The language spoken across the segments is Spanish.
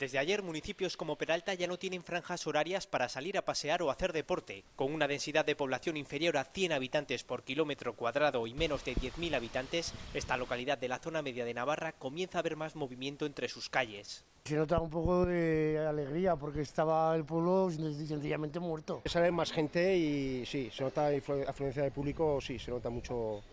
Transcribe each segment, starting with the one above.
Desde ayer, municipios como Peralta ya no tienen franjas horarias para salir a pasear o hacer deporte. Con una densidad de población inferior a 100 habitantes por kilómetro cuadrado y menos de 10.000 habitantes, esta localidad de la zona media de Navarra comienza a ver más movimiento entre sus calles. Se nota un poco de alegría porque estaba el pueblo sencillamente muerto. Sale más gente y sí, se nota afluencia de público, sí, se nota mucho,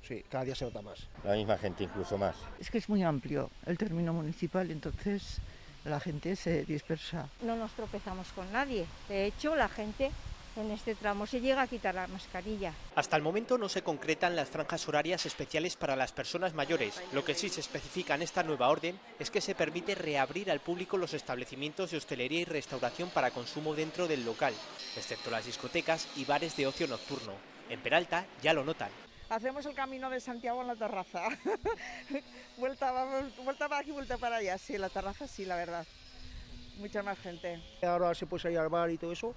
sí, cada día se nota más. La misma gente, incluso más. Es que es muy amplio el término municipal, entonces la gente se dispersa. No nos tropezamos con nadie, de hecho la gente en este tramo se llega a quitar la mascarilla. Hasta el momento no se concretan las franjas horarias especiales para las personas mayores. Lo que sí se especifica en esta nueva orden es que se permite reabrir al público los establecimientos de hostelería y restauración para consumo dentro del local, excepto las discotecas y bares de ocio nocturno. En Peralta ya lo notan. Hacemos el camino de Santiago en la terraza. vuelta para aquí, vuelta para allá. Sí, la terraza sí, la verdad. Mucha más gente. Ahora se puede salir al bar y todo eso.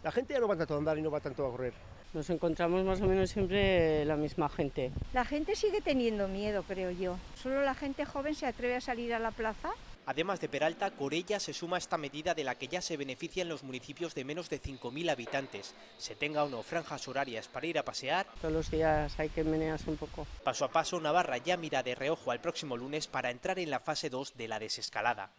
La gente ya no va tanto a andar y no va tanto a correr. Nos encontramos más o menos siempre la misma gente. La gente sigue teniendo miedo, creo yo. Solo la gente joven se atreve a salir a la plaza. Además de Peralta, Corella se suma a esta medida de la que ya se benefician los municipios de menos de 5.000 habitantes. Se tenga o no franjas horarias para ir a pasear, Todos los días hay que menearse un poco. paso a paso Navarra ya mira de reojo al próximo lunes para entrar en la fase 2 de la desescalada.